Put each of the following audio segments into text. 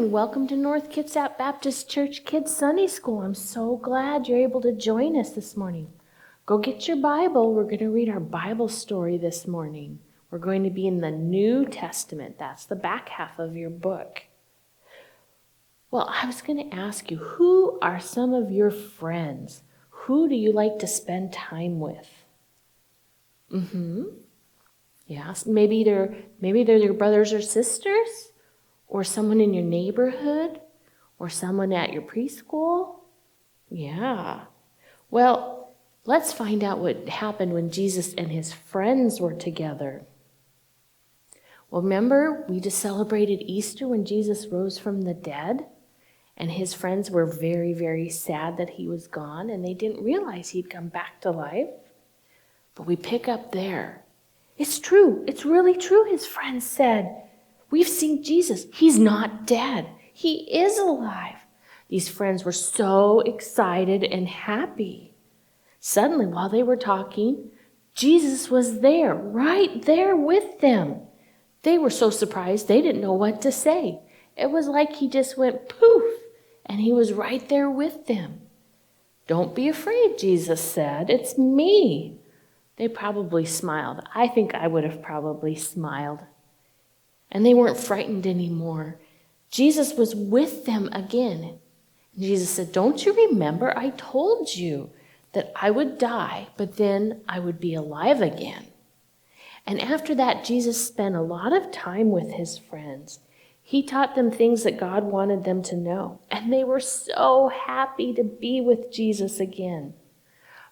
morning. Welcome to North Kitsap Baptist Church Kids Sunday School. I'm so glad you're able to join us this morning. Go get your Bible. We're going to read our Bible story this morning. We're going to be in the New Testament. That's the back half of your book. Well, I was going to ask you, who are some of your friends? Who do you like to spend time with? Yes, maybe they're your brothers or sisters, or someone in your neighborhood, or someone at your preschool. Yeah. Well, let's find out what happened when Jesus and his friends were together. Well, remember, we just celebrated Easter when Jesus rose from the dead, and his friends were very, very sad that he was gone, and they didn't realize he'd come back to life. But we pick up there. It's true. It's really true, his friends said. We've seen Jesus. He's not dead. He is alive. These friends were so excited and happy. Suddenly, while they were talking, Jesus was there, right there with them. They were so surprised they didn't know what to say. It was like he just went poof, and he was right there with them. "Don't be afraid," Jesus said. "It's me." They probably smiled. I think I would have probably smiled. And they weren't frightened anymore. Jesus was with them again. And Jesus said, "Don't you remember? I told you that I would die, but then I would be alive again." And after that, Jesus spent a lot of time with his friends. He taught them things that God wanted them to know. And they were so happy to be with Jesus again.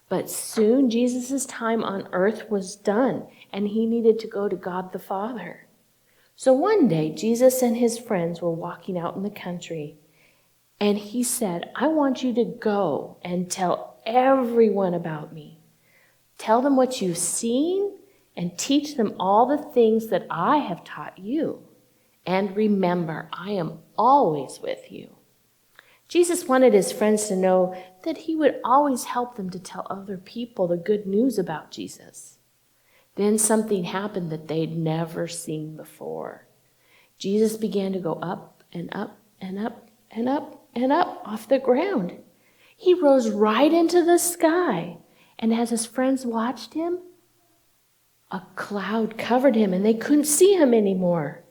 But soon, Jesus' time on earth was done, and he needed to go to God the Father. So one day, Jesus and his friends were walking out in the country, and he said, "I want you to go and tell everyone about me. Tell them what you've seen and teach them all the things that I have taught you. And remember, I am always with you." Jesus wanted his friends to know that he would always help them to tell other people the good news about Jesus. Then something happened that they'd never seen before. Jesus began to go up and up and up and up and up off the ground. He rose right into the sky. And as his friends watched him, a cloud covered him and they couldn't see him anymore.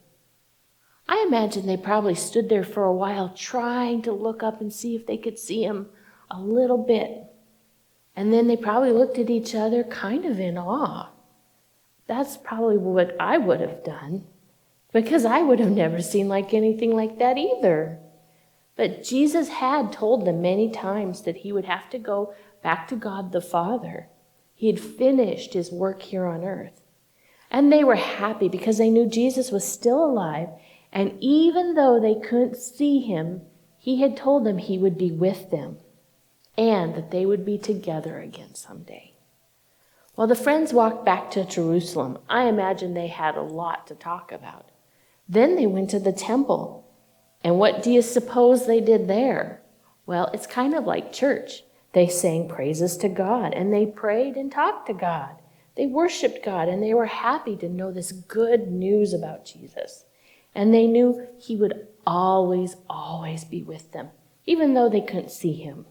I imagine they probably stood there for a while trying to look up and see if they could see him a little bit. And then they probably looked at each other kind of in awe. That's probably what I would have done, because I would have never seen anything like that either. But Jesus had told them many times that he would have to go back to God the Father. He had finished his work here on earth. And they were happy because they knew Jesus was still alive. And even though they couldn't see him, he had told them he would be with them and that they would be together again someday. Well, the friends walked back to Jerusalem. I imagine they had a lot to talk about. Then they went to the temple. And what do you suppose they did there? Well, it's kind of like church. They sang praises to God, and they prayed and talked to God. They worshiped God, and they were happy to know this good news about Jesus. And they knew he would always, always be with them, even though they couldn't see him.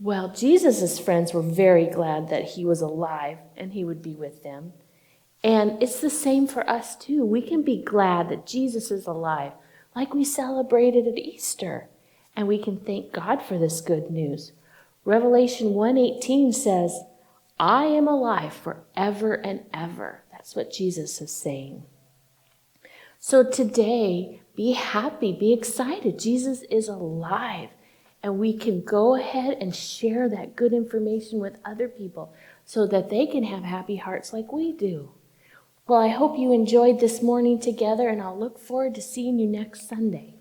Well, Jesus' friends were very glad that he was alive and he would be with them. And it's the same for us too. We can be glad that Jesus is alive, like we celebrated at Easter. And we can thank God for this good news. Revelation 1:18 says, "I am alive forever and ever." That's what Jesus is saying. So today, be happy, be excited. Jesus is alive. And we can go ahead and share that good information with other people so that they can have happy hearts like we do. Well, I hope you enjoyed this morning together, and I'll look forward to seeing you next Sunday.